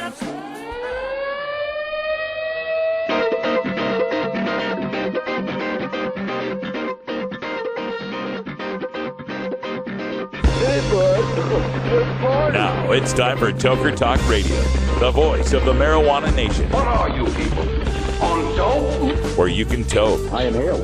Now it's time for Toker Talk Radio, the voice of the marijuana nation. What are you people? On dope? Where you can toke. I inhale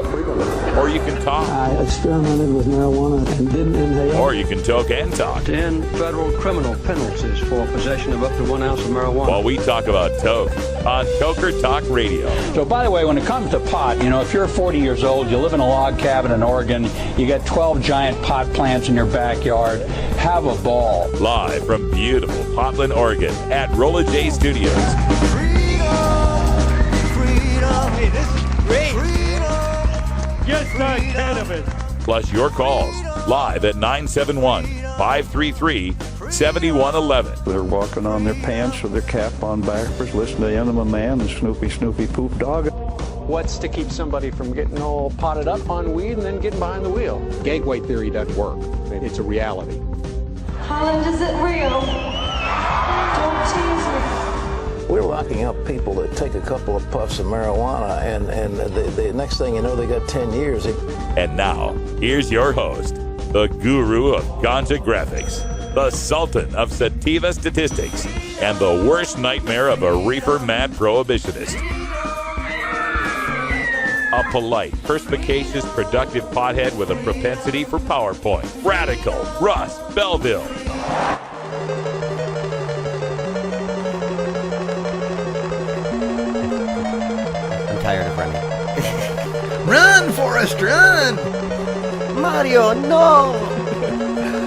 frequently. Or you can talk. I experimented with marijuana and didn't inhale. Or you can toke and talk. 10 federal criminal penalties for possession of up to 1 ounce of marijuana. While we talk about toke on Toker Talk Radio. So, by the way, when it comes to pot, you know, if you're 40 years old, you live in a log cabin in Oregon, you got 12 giant pot plants in your backyard, have a ball. Live from beautiful Portland, Oregon at Rolla J Studios. Hey, this is great. Just not cannabis. Plus your calls live at 971-533-7111. They're walking on their pants with their cap on backwards, listening to Enema Man and Snoopy Poop Dog. What's to keep somebody from getting all potted up on weed and then getting behind the wheel? Gateway theory doesn't work. It's a reality. Holland, is it real? Don't tease me. We're locking up people that take a couple of puffs of marijuana, and the next thing you know, they got 10 years. And now, here's your host, the guru of ganja graphics, the sultan of sativa statistics, and the worst nightmare of a reefer mad prohibitionist. A polite, perspicacious, productive pothead with a propensity for PowerPoint. Radical Russ Belville. Tired of running. Run, Forrest, run! Mario, no!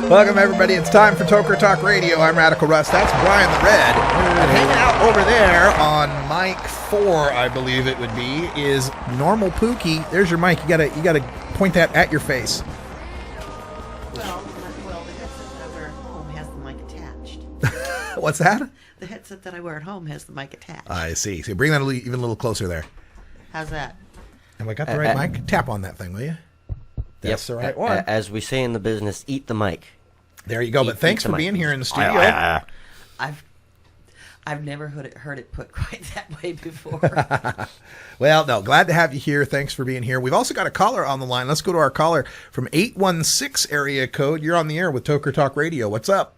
Welcome, everybody. It's time for Toker Talk Radio. I'm Radical Russ. That's Brian the Red. And hanging out over there on mic 4, I believe it would be, is Normal Pookie. There's your mic. You gotta point that at your face. Well, the headset that I wear at home has the mic attached. What's that? The headset that I wear at home has the mic attached. I see. So bring that even a little closer there. How's that? Have I got the right mic? Tap on that thing, will you? That's the right one. As we say in the business, eat the mic. There you go. But thanks for being here in the studio. I've never heard it put quite that way before. Well, no, glad to have you here. Thanks for being here. We've also got a caller on the line. Let's go to our caller from 816 area code. You're on the air with Toker Talk Radio. What's up?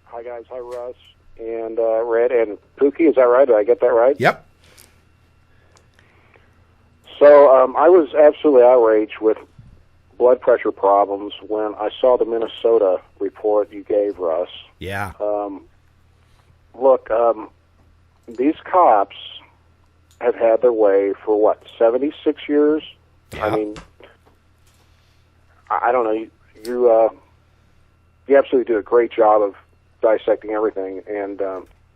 Hi, guys. Hi, Russ. And Red and Pookie. Is that right? Did I get that right? Yep. So I was absolutely outraged with blood pressure problems when I saw the Minnesota report you gave, Russ. Yeah. Look, these cops have had their way for, 76 years? Yeah. I mean, I don't know. You absolutely do a great job of dissecting everything, and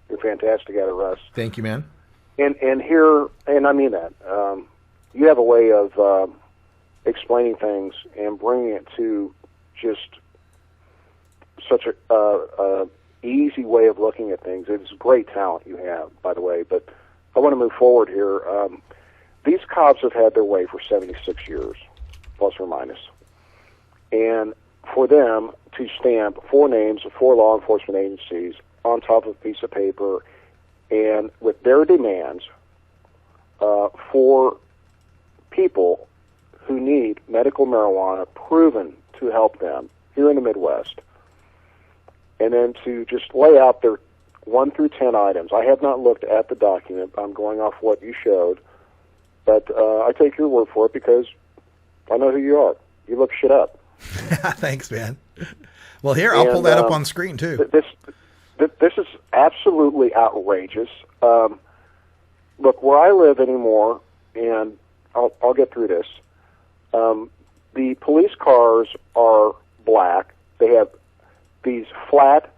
you're fantastic at it, Russ. Thank you, man. And I mean that. You have a way of explaining things and bringing it to just such a easy way of looking at things. It's great talent you have, by the way. But I want to move forward here. These cops have had their way for 76 years, plus or minus. And for them to stamp 4 names of 4 law enforcement agencies on top of a piece of paper and with their demands for people who need medical marijuana proven to help them here in the Midwest, and then to just lay out their 1 through 10 items. I have not looked at the document. I'm going off what you showed, but I take your word for it because I know who you are. You look shit up. Thanks, man. Well, here, I'll pull that up on screen, too. This is absolutely outrageous. Look, where I live anymore, and I'll get through this. The police cars are black. They have these flat,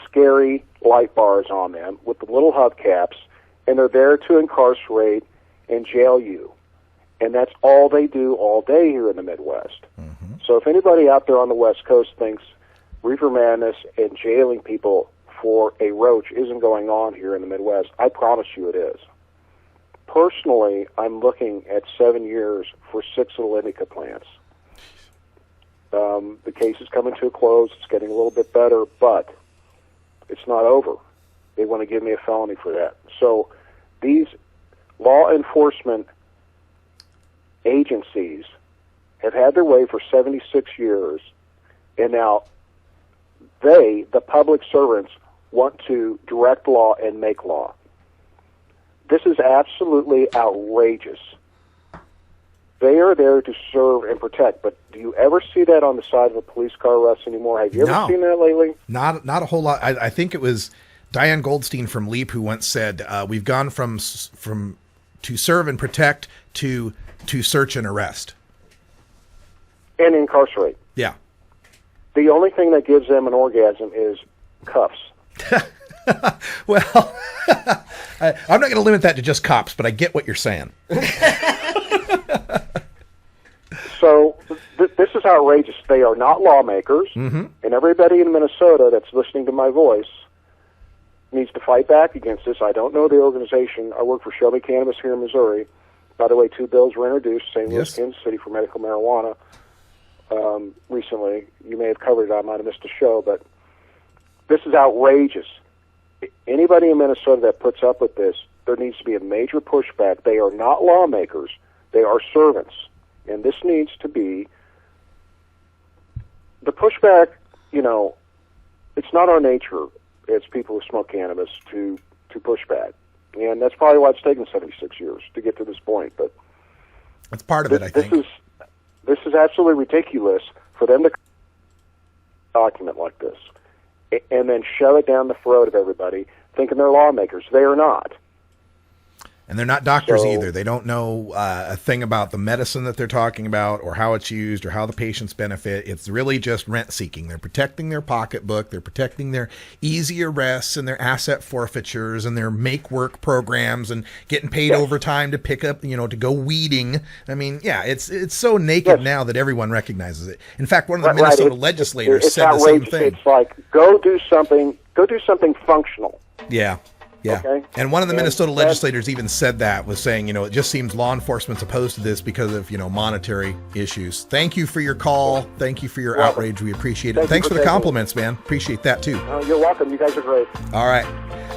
scary light bars on them with the little hubcaps, and they're there to incarcerate and jail you. And that's all they do all day here in the Midwest. Mm-hmm. So if anybody out there on the West Coast thinks reefer madness and jailing people for a roach isn't going on here in the Midwest, I promise you it is. Personally, I'm looking at 7 years for 6 of the indica plants. The case is coming to a close. It's getting a little bit better, but it's not over. They want to give me a felony for that. So these law enforcement agencies have had their way for 76 years, and now they, the public servants, want to direct law and make law. This is absolutely outrageous. They are there to serve and protect, but do you ever see that on the side of a police car, Russ, anymore? Have you ever seen that lately? Not a whole lot. I think it was Diane Goldstein from LEAP who once said, we've gone from to serve and protect to search and arrest. And incarcerate. Yeah. The only thing that gives them an orgasm is cuffs. Well, I'm not going to limit that to just cops, but I get what you're saying. So this is outrageous. They are not lawmakers, and everybody in Minnesota that's listening to my voice needs to fight back against this. I don't know the organization. I work for Shelby Cannabis here in Missouri. By the way, 2 bills were introduced, St. Louis, Kansas City, for medical marijuana recently. You may have covered it. I might have missed a show, but this is outrageous. Anybody in Minnesota that puts up with this, there needs to be a major pushback. They are not lawmakers. They are servants. And this needs to be the pushback. You know, it's not our nature as people who smoke cannabis to push back. And that's probably why it's taken 76 years to get to this point. But that's part of it, I think. This is absolutely ridiculous for them to document like this and then shove it down the throat of everybody thinking they're lawmakers. They are not. And they're not doctors either. They don't know a thing about the medicine that they're talking about or how it's used or how the patients benefit. It's really just rent-seeking. They're protecting their pocketbook. They're protecting their easy arrests and their asset forfeitures and their make-work programs and getting paid overtime to pick up, to go weeding. I mean, yeah, it's so naked now that everyone recognizes it. In fact, one of the Minnesota legislators said the same thing. It's like, go do something functional. Yeah. Yeah. Okay. And one of the Minnesota legislators even said that, was saying, it just seems law enforcement's opposed to this because of, monetary issues. Thank you for your call. Thank you for your outrage. We appreciate it. Thanks for the compliments, man. Appreciate that too. You're welcome. You guys are great. All right.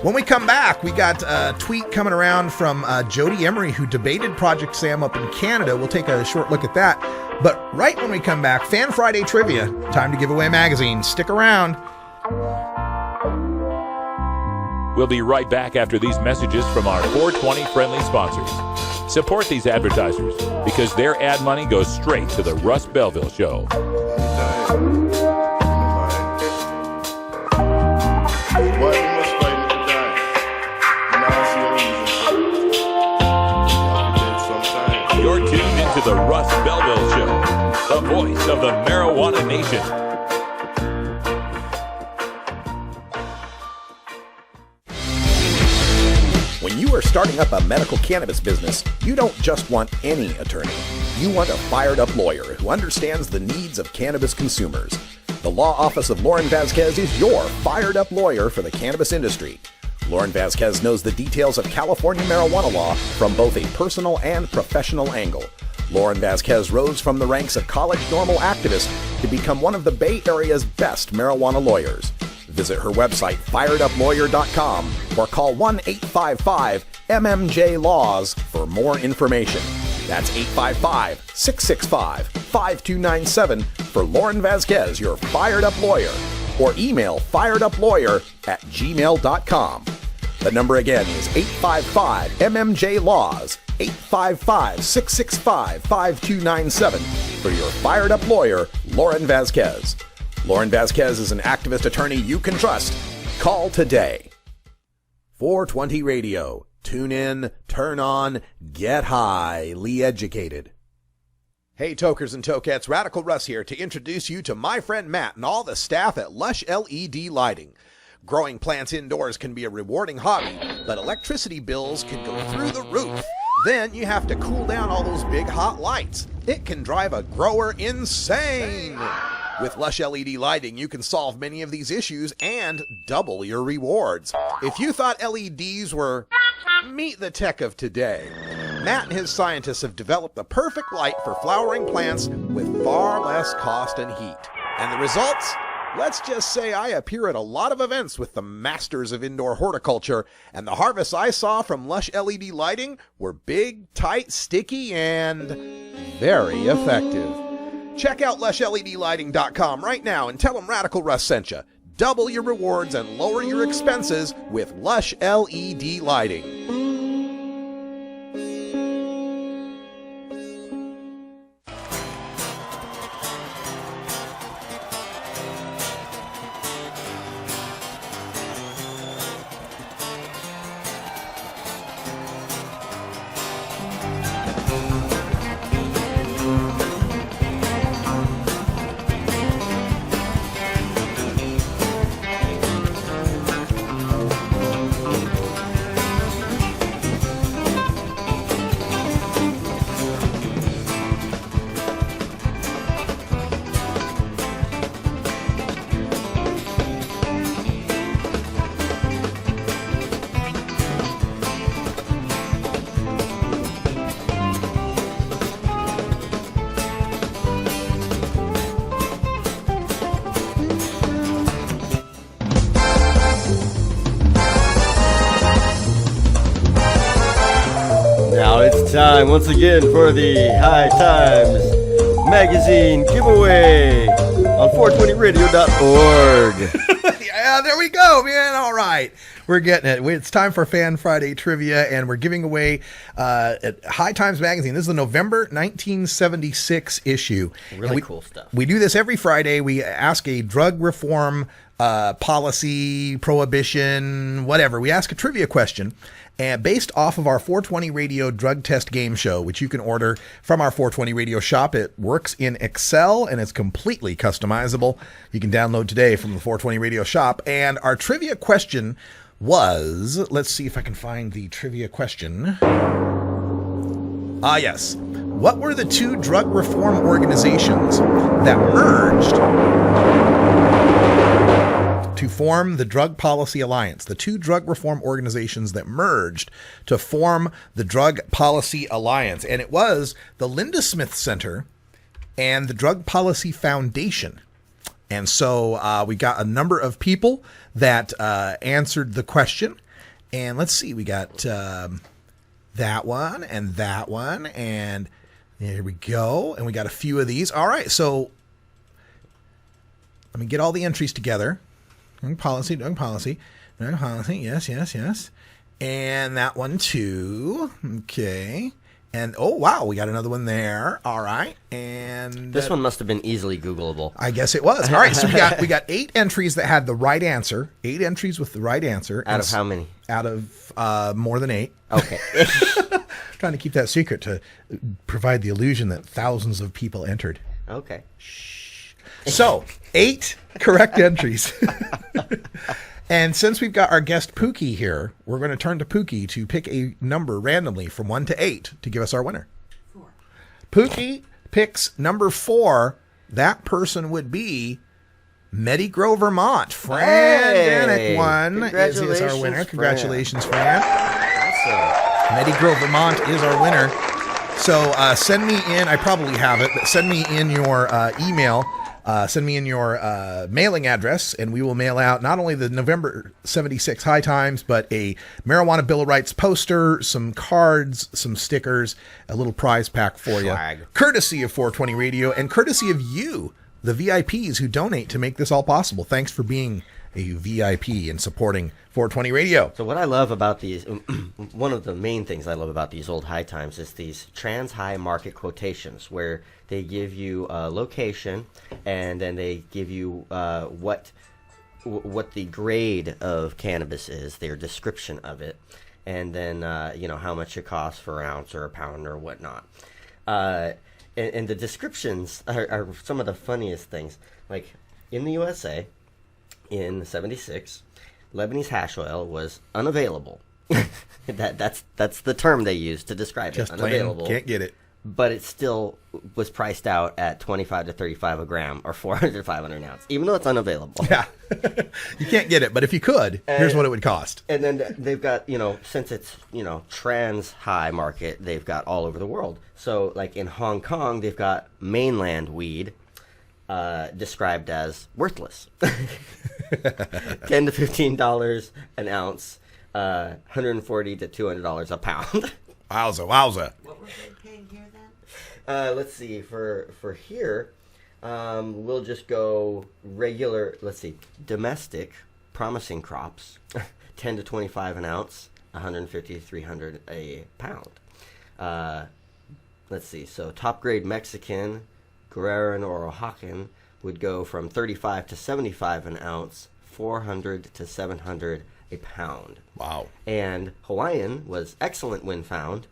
When we come back, we got a tweet coming around from Jodie Emery, who debated Project Sam up in Canada. We'll take a short look at that. But right when we come back, Fan Friday Trivia. Time to give away a magazine. Stick around. We'll be right back after these messages from our 420 friendly sponsors. Support these advertisers because their ad money goes straight to the Russ Belville Show. You're tuned into the Russ Belville Show, the voice of the marijuana nation. When you are starting up a medical cannabis business, you don't just want any attorney. You want a fired-up lawyer who understands the needs of cannabis consumers. The law office of Lauren Vasquez is your fired-up lawyer for the cannabis industry. Lauren Vasquez knows the details of California marijuana law from both a personal and professional angle. Lauren Vasquez rose from the ranks of college normal activist to become one of the Bay Area's best marijuana lawyers. Visit her website, fireduplawyer.com, or call 1-855-MMJ-LAWS for more information. That's 855-665-5297 for Lauren Vasquez, your fired-up lawyer, or email fireduplawyer@gmail.com. The number again is 855-MMJ-LAWS, 855-665-5297 for your fired-up lawyer, Lauren Vasquez. Lauren Vasquez is an activist attorney you can trust. Call today. 420 Radio. Tune in, turn on, get highly educated. Hey, Tokers and Tokettes, Radical Russ here to introduce you to my friend Matt and all the staff at Lush LED Lighting. Growing plants indoors can be a rewarding hobby, but electricity bills can go through the roof. Then you have to cool down all those big hot lights. It can drive a grower insane. With Lush LED Lighting, you can solve many of these issues and double your rewards. If you thought LEDs were meet the tech of today, Matt and his scientists have developed the perfect light for flowering plants with far less cost and heat. And the results? Let's just say I appear at a lot of events with the masters of indoor horticulture, and the harvests I saw from Lush LED lighting were big, tight, sticky, and very effective. Check out LushLEDlighting.com right now and tell them Radical Russ sent you. Double your rewards and lower your expenses with Lush LED lighting. Time once again for the High Times Magazine giveaway on 420radio.org. Yeah, there we go, man. All right. We're getting it. It's time for Fan Friday trivia, and we're giving away at High Times Magazine. This is the November 1976 issue. Really cool stuff. We do this every Friday. We ask a drug reform policy, prohibition, whatever. We ask a trivia question. And based off of our 420 Radio drug test game show, which you can order from our 420 Radio shop, it works in Excel and it's completely customizable. You can download today from the 420 Radio shop. And our trivia question was, let's see if I can find the trivia question. Yes. What were the two drug reform organizations that merged to form the Drug Policy Alliance? The two drug reform organizations that merged to form the Drug Policy Alliance. And it was the Linda Smith Center and the Drug Policy Foundation. And so we got a number of people that answered the question. And let's see, we got that one. And there we go. And we got a few of these. All right, so let me get all the entries together. Drug policy, yes. And that one too. Okay. And oh wow, we got another one there. All right. And this one must have been easily Googleable. I guess it was. All right, so we got 8 entries that had the right answer. 8 entries with the right answer. Out of how many? Out of more than 8. Okay. Trying to keep that secret to provide the illusion that thousands of people entered. Okay. So, 8 correct entries. And since we've got our guest Pookie here, we're going to turn to Pookie to pick a number randomly from 1 to 8 to give us our winner. 4. Pookie picks number 4. That person would be Meddy Grove, Vermont. Fran Danek won. Is our winner. Congratulations, Fran. Awesome. Meddy Grove, Vermont is our winner. So send me in. I probably have it, but send me in your email. Send me in your mailing address, and we will mail out not only the November 76 High Times, but a Marijuana Bill of Rights poster, some cards, some stickers, a little prize pack for you. Courtesy of 420 Radio, and courtesy of you, the VIPs who donate to make this all possible. Thanks for being a VIP and supporting 420 Radio. So what I love about these, one of the main things I love about these old High Times is these trans-high market quotations, where they give you a location and then they give you what the grade of cannabis is, their description of it, and then how much it costs for an ounce or a pound or whatnot. And the descriptions are some of the funniest things. Like in the USA, in '76, Lebanese hash oil was unavailable. That's the term they used to describe Just it. Unavailable. Plain can't get it. But it still was priced out at $25 to $35 a gram, or $400 to $500 an ounce, even though it's unavailable. Yeah, you can't get it, but if you could, here's what it would cost. And then they've got, since it's trans high market, they've got all over the world. So like in Hong Kong, they've got mainland weed, described as worthless. $10 to $15 an ounce, $140 to $200 a pound. Wowza. What were they paying here then? Let's see, for here, we'll just go regular, domestic promising crops, 10 to 25 an ounce, 150 to 300 a pound. So top grade Mexican, Guerreran or Oaxacan would go from 35 to 75 an ounce, 400 to 700 a pound. Wow. And Hawaiian was excellent when found.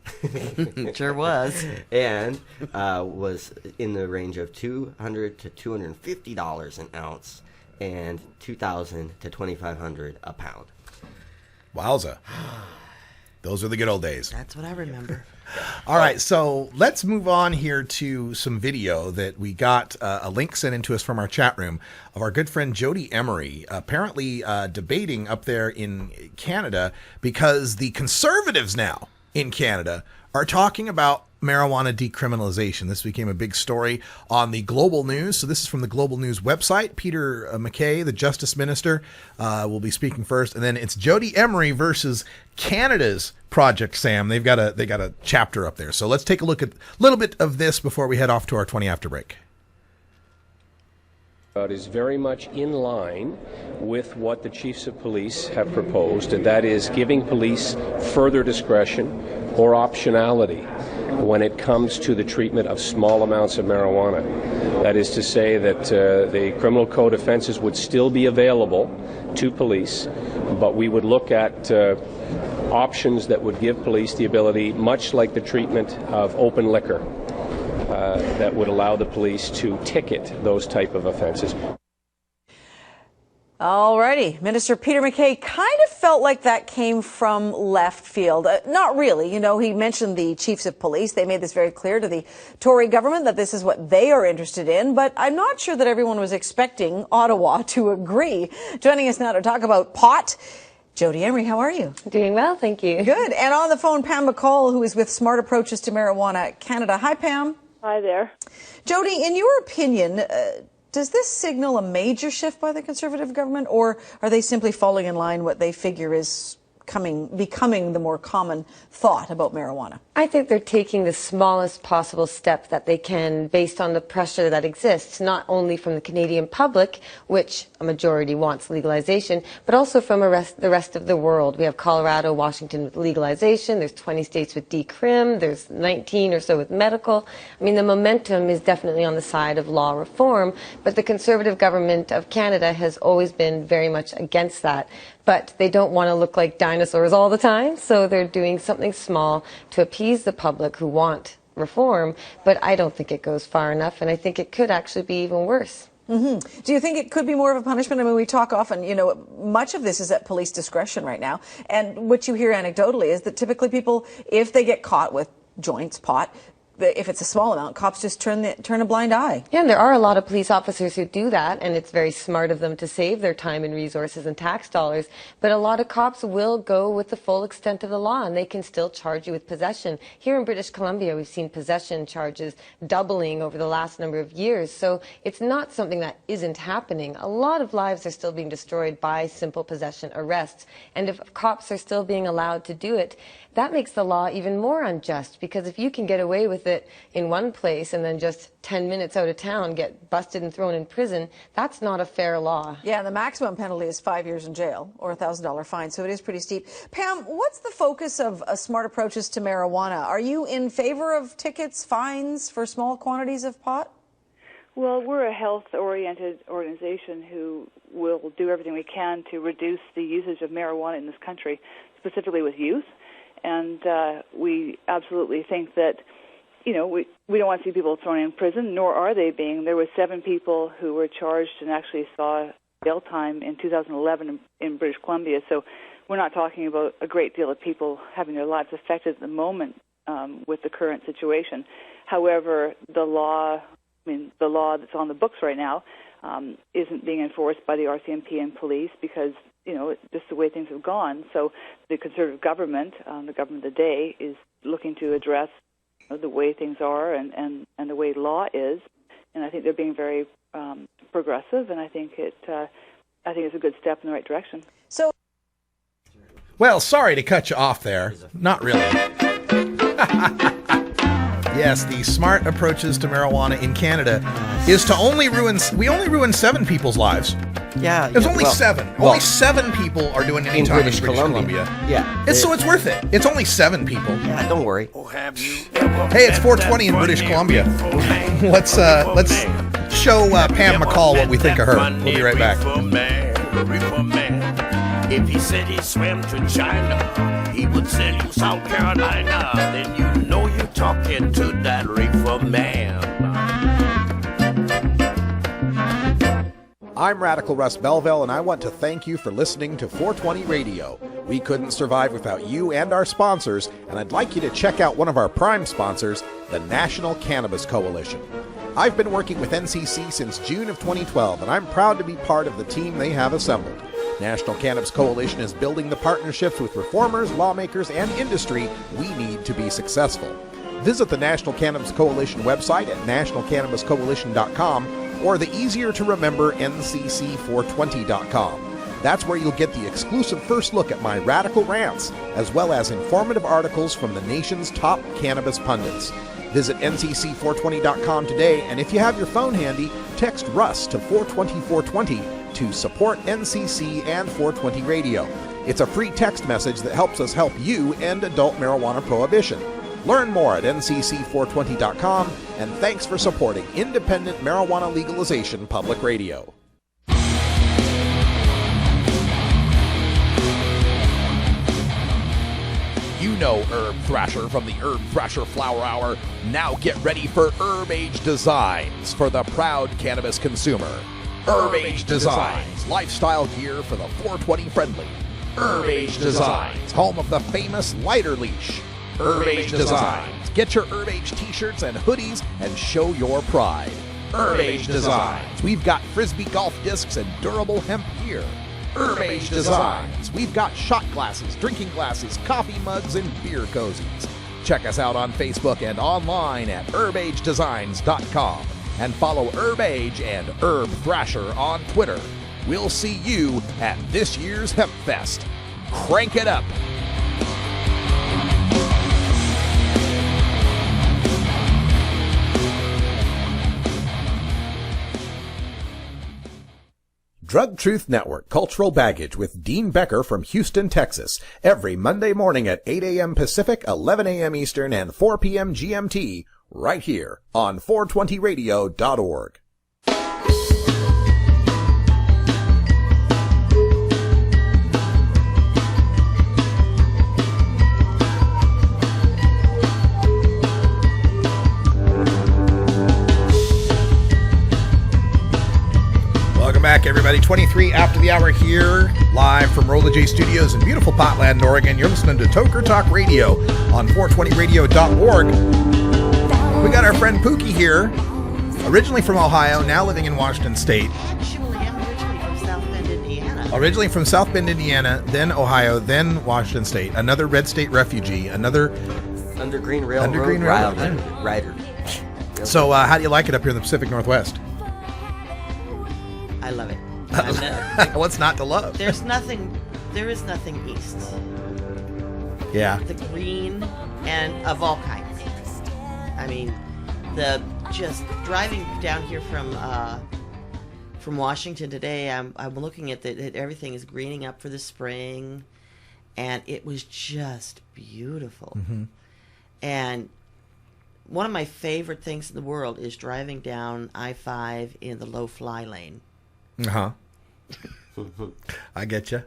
Sure was. And was in the range of $200 to $250 an ounce and $2,000 to $2,500 a pound. Wowza. Those are the good old days. That's what I remember. All right, so let's move on here to some video that we got a link sent into us from our chat room of our good friend Jodie Emery apparently debating up there in Canada because the conservatives now in Canada are talking about marijuana decriminalization. This became a big story on the Global News. So this is from the Global News website. Peter MacKay, the Justice Minister, will be speaking first, and then it's Jodie Emery versus Canada's Project Sam. They got a chapter up there. So let's take a look at a little bit of this before we head off to our 20 after break. It is very much in line with what the chiefs of police have proposed, and that is giving police further discretion or optionality when it comes to the treatment of small amounts of marijuana. That is to say that the criminal code offenses would still be available to police, but we would look at options that would give police the ability, much like the treatment of open liquor, that would allow the police to ticket those type of offenses. All righty. Minister Peter MacKay kind of felt like that came from left field. Not really. You know, he mentioned the chiefs of police. They made this very clear to the Tory government that this is what they are interested in. But I'm not sure that everyone was expecting Ottawa to agree. Joining us now to talk about pot, Jodie Emery, how are you? Doing well, thank you. Good. And on the phone, Pam McCall, who is with Smart Approaches to Marijuana Canada. Hi, Pam. Hi there. Jodie, in your opinion, does this signal a major shift by the Conservative government, or are they simply falling in line what they figure is becoming the more common thought about marijuana? I think they're taking the smallest possible step that they can based on the pressure that exists, not only from the Canadian public, which a majority wants legalization, but also from the rest of the world. We have Colorado, Washington with legalization, there's 20 states with decrim, there's 19 or so with medical. I mean, the momentum is definitely on the side of law reform, but the Conservative government of Canada has always been very much against that. But they don't want to look like dinosaurs all the time, so they're doing something small to appease the public who want reform, but I don't think it goes far enough, and I think it could actually be even worse. Mm-hmm. Do you think it could be more of a punishment? I mean, we talk often, you know, much of this is at police discretion right now, and what you hear anecdotally is that typically people, if they get caught with joints, pot, if it's a small amount, cops just turn a blind eye. Yeah, and there are a lot of police officers who do that, and it's very smart of them to save their time and resources and tax dollars. But a lot of cops will go with the full extent of the law, and they can still charge you with possession. Here in British Columbia, we've seen possession charges doubling over the last number of years. So it's not something that isn't happening. A lot of lives are still being destroyed by simple possession arrests. And if cops are still being allowed to do it, that makes the law even more unjust, because if you can get away with it in one place and then just 10 minutes out of town get busted and thrown in prison, that's not a fair law. Yeah, the maximum penalty is 5 years in jail or a $1,000 fine, so it is pretty steep. Pam, what's the focus of Smart Approaches to Marijuana? Are you in favor of tickets, fines for small quantities of pot? Well, we're a health-oriented organization who will do everything we can to reduce the usage of marijuana in this country, specifically with youth. And we absolutely think that, you know, we don't want to see people thrown in prison, nor are they being. There were 7 people who were charged and actually saw jail time in 2011 in British Columbia. So we're not talking about a great deal of people having their lives affected at the moment with the current situation. However, the law that's on the books right now isn't being enforced by the RCMP and police because, you know, just the way things have gone. So the Conservative government, the government of the day, is looking to address the way things are and the way law is. And I think they're being very progressive, and I think it's a good step in the right direction. So, well, sorry to cut you off there. Not really. Yes, the smart approaches to marijuana in Canada is to only ruin 7 people's lives. Yeah. There's only 7. Only 7 people are doing any time in British Columbia. Yeah. So it's worth it. It's only 7 people. Yeah, don't worry. Hey, it's 420 in British Columbia. Let's show Pam McCall what we think of her. We'll be right back. If he said he swam to China, he would sell you South Carolina. Then you know you're talking to that reefer man. I'm Radical Russ Belville, and I want to thank you for listening to 420 Radio. We couldn't survive without you and our sponsors, and I'd like you to check out one of our prime sponsors, the National Cannabis Coalition. I've been working with NCC since June of 2012, and I'm proud to be part of the team they have assembled. National Cannabis Coalition is building the partnerships with reformers, lawmakers, and industry we need to be successful. Visit the National Cannabis Coalition website at nationalcannabiscoalition.com or the easier-to-remember ncc420.com. That's where you'll get the exclusive first look at my radical rants, as well as informative articles from the nation's top cannabis pundits. Visit ncc420.com today, and if you have your phone handy, text Russ to 420-420 to support NCC and 420 Radio. It's a free text message that helps us help you end adult marijuana prohibition. Learn more at ncc420.com, and thanks for supporting independent marijuana legalization public radio. You know Herb Thrasher from the Herb Thrasher Flower Hour. Now get ready for Herb Age Designs for the proud cannabis consumer. Herb Age Designs, lifestyle gear for the 420 friendly. Herb Age Designs, home of the famous lighter leash. Herb Age Designs, get your Herb Age t-shirts and hoodies and show your pride. Herb Age Designs, we've got Frisbee golf discs and durable hemp gear. Herb Age Designs, we've got shot glasses, drinking glasses, coffee mugs, and beer cozies. Check us out on Facebook and online at herbagedesigns.com. And follow Herb Age and Herb Thrasher on Twitter. We'll see you at this year's Hemp Fest. Crank it up. Drug Truth Network Cultural Baggage with Dean Becker from Houston, Texas. Every Monday morning at 8 a.m. Pacific, 11 a.m. Eastern, and 4 p.m. GMT. Right here on 420radio.org. Welcome back, everybody. 23 after the hour here, live from Rolla J Studios in beautiful Portland, Oregon. You're listening to Toker Talk Radio on 420radio.org. We got our friend Pookie here, originally from Ohio, now living in Washington State. Actually, I'm originally from South Bend, Indiana. Originally from South Bend, Indiana, then Ohio, then Washington State. Another red state refugee, another Underground Railroad rider. So, how do you like it up here in the Pacific Northwest? I love it. What's not to love? There is nothing east. Yeah. The green and of all kinds. I mean, the just driving down here from Washington today, I'm looking at that everything is greening up for the spring, and it was just beautiful. Mm-hmm. And one of my favorite things in the world is driving down I-5 in the low fly lane. Uh-huh. I get you.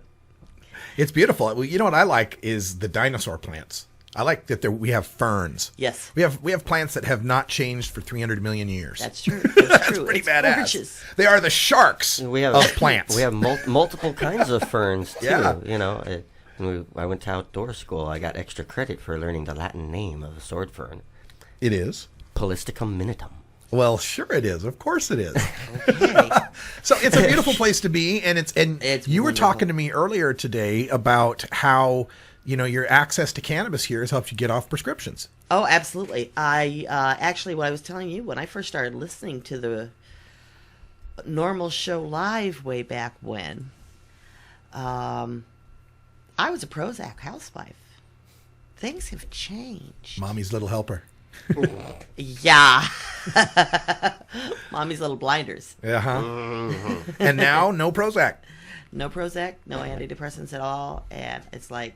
It's beautiful. Well, you know what I like is the dinosaur plants. I like that we have ferns. Yes. We have plants that have not changed for 300 million years. That's true. That's true. Pretty it's badass. Gorgeous. They are the sharks of plants. We have multiple kinds of ferns, too. Yeah. You know, I went to outdoor school. I got extra credit for learning the Latin name of a sword fern. It is? Polystichum minutum. Well, sure it is. Of course it is. Okay. So it's a beautiful place to be, and it's you were talking to me earlier today about how, you know, your access to cannabis here has helped you get off prescriptions. Oh, absolutely. I actually, what I was telling you, when I first started listening to Normal Show Live way back when, I was a Prozac housewife. Things have changed. Mommy's little helper. Yeah. Mommy's little blinders. Uh-huh. And now, no Prozac. No Prozac, no antidepressants at all. And it's like,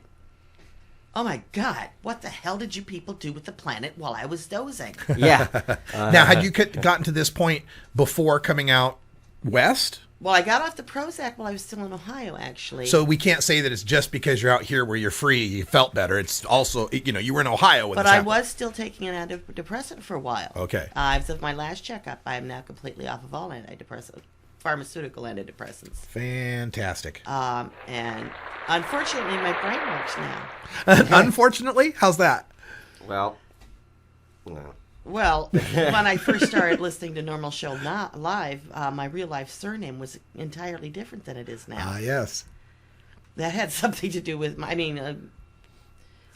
oh my God, what the hell did you people do with the planet while I was dozing? Yeah. Now, had you gotten to this point before coming out west? Well, I got off the Prozac while I was still in Ohio, actually. So we can't say that it's just because you're out here where you're free, you felt better. It's also, you were in Ohio when but this I happened. was still taking an antidepressant for a while. Okay. As of my last checkup, I am now completely off of all pharmaceutical antidepressants. Fantastic. And unfortunately, my brain works now. Unfortunately? How's that? Well, no. Well, when I first started listening to Normal Show Live, my real life surname was entirely different than it is now. Ah, yes. That had something to do with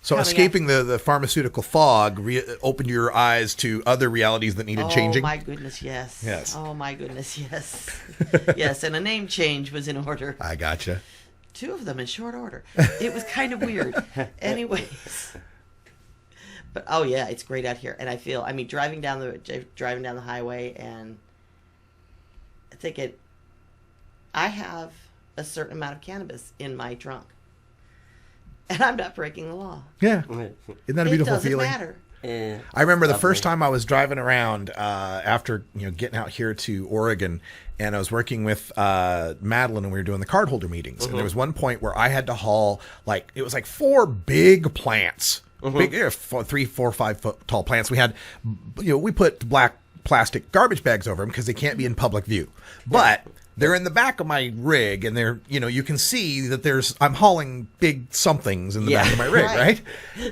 so escaping the pharmaceutical fog opened your eyes to other realities that needed changing? Oh, my goodness, yes. Yes. Oh, my goodness, yes. Yes, and a name change was in order. I gotcha. 2 of them in short order. It was kind of weird. Anyways. But, oh, yeah, it's great out here. And driving down the highway and I have a certain amount of cannabis in my trunk. And I'm not breaking the law. Yeah. Isn't that a beautiful feeling? It doesn't matter. I remember the first time I was driving around after getting out here to Oregon, and I was working with Madeline, and we were doing the cardholder meetings. And there was one point where I had to haul it was 4 big plants, big 3, 4, 5 foot tall plants. We had, we put black plastic garbage bags over them because they can't be in public view, but. They're in the back of my rig, and they're, you can see that I'm hauling big somethings in the back of my rig, right?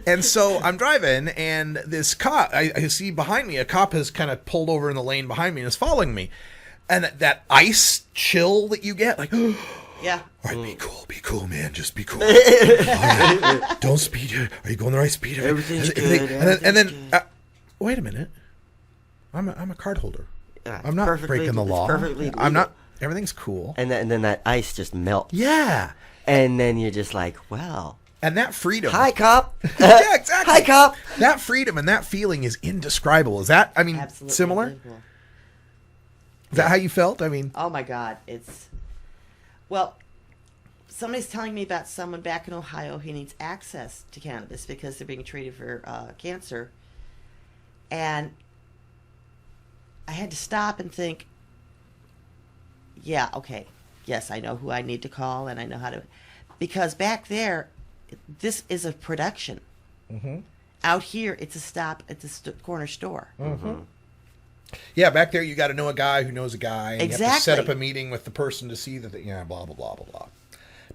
And so I'm driving, and this cop, I see behind me, a cop has kind of pulled over in the lane behind me and is following me. And that ice chill that you get, yeah. All right, be cool, man. Just be cool. Right. Don't speed. Are you going the right speed? Everything's good. And then, wait a minute. I'm a card holder. I'm not breaking the law. Perfectly legal. I'm not. Everything's cool. And then that ice just melts. Yeah. And then you're just like, well. And that freedom. Hi, cop. Yeah, exactly. Hi, cop. That freedom and that feeling is indescribable. Is that, Absolutely similar? unbelievable. Is that how you felt? Oh, my God. Well, somebody's telling me about someone back in Ohio who needs access to cannabis because they're being treated for cancer. And I had to stop and think, yeah, okay. Yes, I know who I need to call, and I know how to... Because back there, this is a production. Mm-hmm. Out here, it's a stop at the corner store. Mm-hmm. Yeah, back there, you got to know a guy who knows a guy. And exactly. You have to set up a meeting with the person to see that, blah, blah, blah, blah, blah.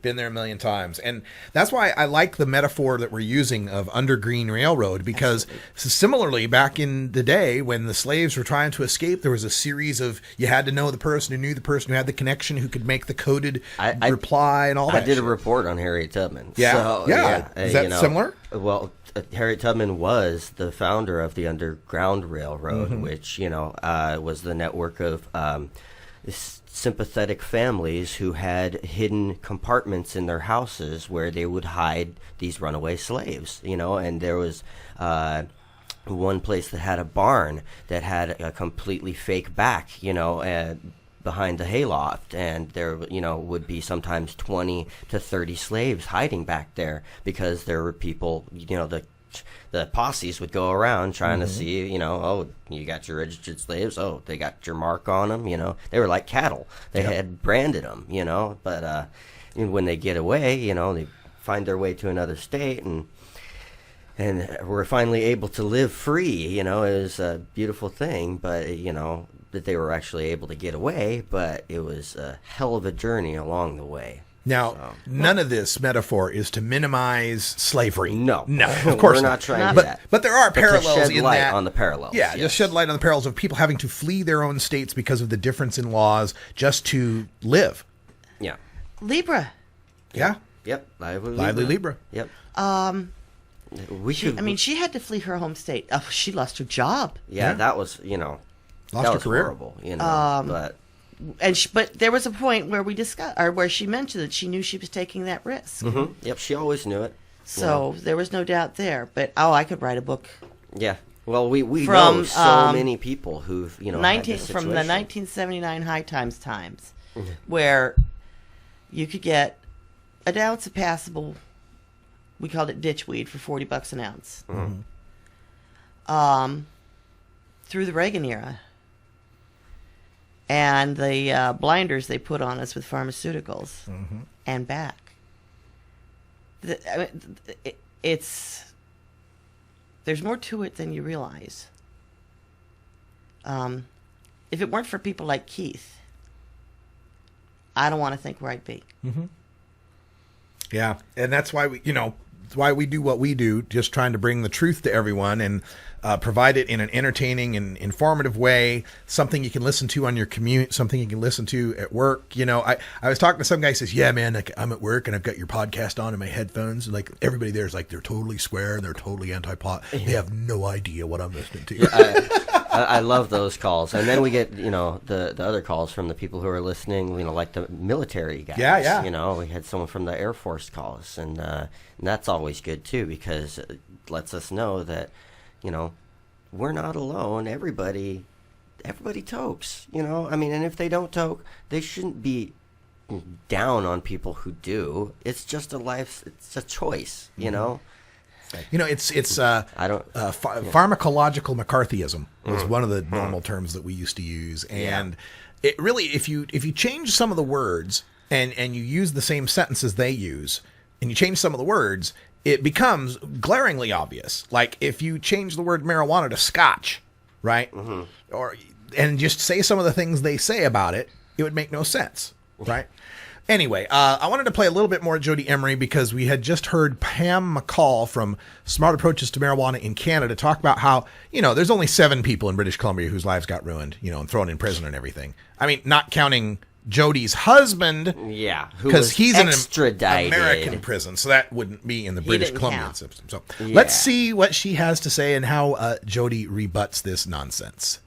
Been there a million times. And that's why I like the metaphor that we're using of Undergreen Railroad, because similarly, back in the day when the slaves were trying to escape, there was a series of, you had to know the person who knew the person who had the connection, who could make the coded reply and all that. I did a report on Harriet Tubman. Yeah. So, yeah. Is that similar? Well, Harriet Tubman was the founder of the Underground Railroad, which, was the network of sympathetic families who had hidden compartments in their houses where they would hide these runaway slaves, and there was one place that had a barn that had a completely fake back, behind the hayloft, and there would be sometimes 20 to 30 slaves hiding back there because there were people, the posses would go around trying to see, oh, you got your registered slaves. Oh, they got your mark on them. They were like cattle. They had branded them, but when they get away, they find their way to another state and we're finally able to live free. It was a beautiful thing, but, that they were actually able to get away, but it was a hell of a journey along the way. Now, none of this metaphor is to minimize slavery. No, of course we're not trying that. But there are parallels to shed in light that. on the parallels. Yeah, just shed light on the parallels of people having to flee their own states because of the difference in laws just to live. Yeah. Libra. Yeah. Yep. Lively Libra. Yep. She had to flee her home state. Oh, she lost her job. Yeah, that was, lost that her was career. Horrible, but but there was a point where we discussed, or where she mentioned that she knew she was taking that risk. Mm-hmm. Yep, she always knew it. So there was no doubt there. But I could write a book. Yeah. Well, we know so many people who've had this from the situation. 1979 High Times where you could get an ounce of passable. We called it ditchweed for $40 an ounce. Mm-hmm. Through the Reagan era. And the blinders they put on us with pharmaceuticals and back. There's more to it than you realize. If it weren't for people like Keith, I don't want to think where I'd be. Yeah, and that's why we do what we do, just trying to bring the truth to everyone and provide it in an entertaining and informative way, something you can listen to on your commute, something you can listen to at work. I was talking to some guy who says, yeah, man, I'm at work and I've got your podcast on in my headphones. And like everybody there is like, they're totally square and they're totally anti-pot. They have no idea what I'm listening to. Yeah, I love those calls. And then we get, the other calls from the people who are listening, like the military guys. Yeah. We had someone from the Air Force call us, and that's always good too, because it lets us know that, we're not alone. Everybody tokes, and if they don't toke, they shouldn't be down on people who do. It's just it's a choice, It's pharmacological McCarthyism was one of the normal terms that we used to use, and it really, if you change some of the words and you use the same sentences they use, and you change some of the words, it becomes glaringly obvious. Like if you change the word marijuana to scotch, right, and just say some of the things they say about it, it would make no sense, right? Anyway, I wanted to play a little bit more Jodie Emery because we had just heard Pam McCall from Smart Approaches to Marijuana in Canada talk about how, there's only 7 people in British Columbia whose lives got ruined, and thrown in prison and everything. I mean, not counting Jodie's husband. Yeah. Because he's extradited. in an American prison, so that wouldn't be in the British Columbian system. So Yeah. let's see what she has to say and how Jodie rebuts this nonsense.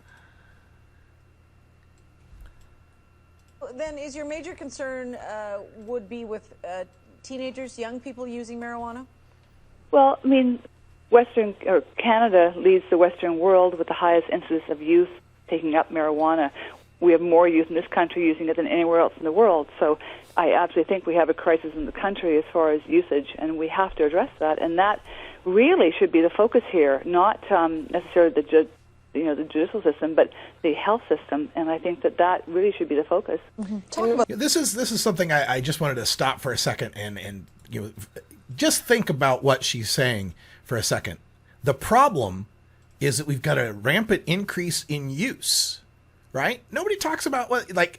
Then is your major concern would be with teenagers, young people using marijuana? Well, Canada leads the Western world with the highest incidence of youth taking up marijuana. We have more youth in this country using it than anywhere else in the world. So I absolutely think we have a crisis in the country as far as usage, and we have to address that. And that really should be the focus here, not necessarily the judicial system, but the health system. And I think that really should be the focus. This is something I just wanted to stop for a second and just think about what she's saying for a second. The problem is that we've got a rampant increase in use. Right? Nobody talks about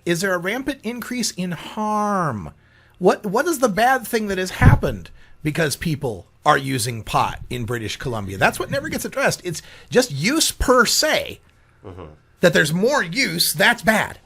is there a rampant increase in harm? What is the bad thing that has happened because people are using pot in British Columbia? That's what never gets addressed. It's just use per se. That there's more use, that's bad.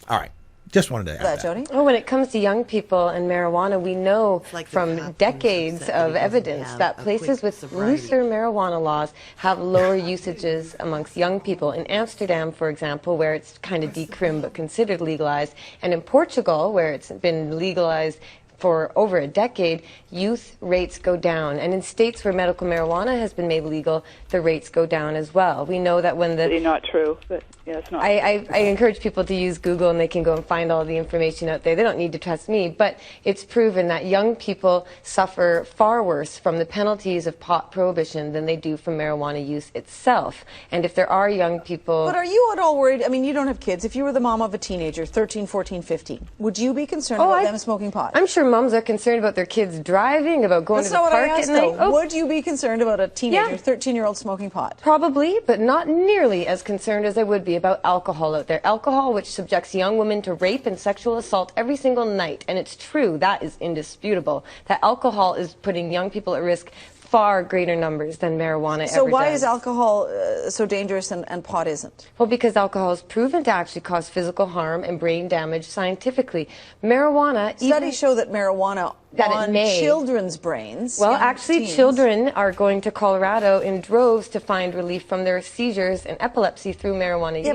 All right. Just wanted to add that. Jodie? Well, when it comes to young people and marijuana, we know from decades of evidence that places with looser marijuana laws have lower usages amongst young people. In Amsterdam, for example, where it's kind of decrim but considered legalized, and in Portugal, where it's been legalized for over a decade, youth rates go down. And in states where medical marijuana has been made legal, the rates go down as well. We know that when the... It's not true, but yeah, it's not. I encourage people to use Google, and they can go and find all the information out there. They don't need to trust me, but it's proven that young people suffer far worse from the penalties of pot prohibition than they do from marijuana use itself. And if there are young people... But are you at all worried? I mean, you don't have kids. If you were the mom of a teenager, 13, 14, 15, would you be concerned about them smoking pot? I'm sure moms are concerned about their kids driving, about going to the park at night. Would you be concerned about a teenager, 13-year-old smoking pot? Probably, but not nearly as concerned as I would be about alcohol out there. Alcohol, which subjects young women to rape and sexual assault every single night. And it's true, that is indisputable, that alcohol is putting young people at risk far greater numbers than marijuana So ever why does. is alcohol so dangerous and pot isn't? Well, because alcohol is proven to actually cause physical harm and brain damage scientifically. Marijuana... Studies show that marijuana that on it may. children's brains. Well, young actually, teens. children are going to Colorado in droves to find relief from their seizures and epilepsy through marijuana use.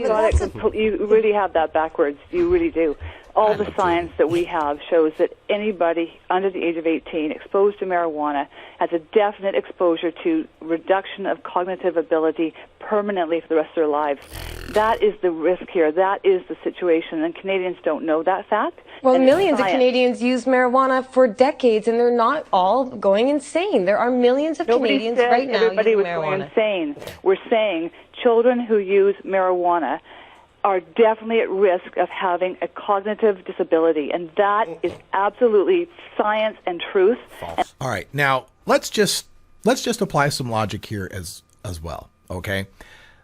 You really have that backwards. You really do. All the science that we have shows that anybody under the age of 18 exposed to marijuana has a definite exposure to reduction of cognitive ability permanently for the rest of their lives. That is the risk here. That is the situation, and Canadians don't know that fact. Well, And millions of science. Canadians use marijuana for decades, and they're not all going insane. There are millions of Nobody Canadians said right now everybody using was marijuana. going insane. We're saying children who use marijuana are definitely at risk of having a cognitive disability, and that is absolutely science and truth. All right, now let's just apply some logic here as well, okay?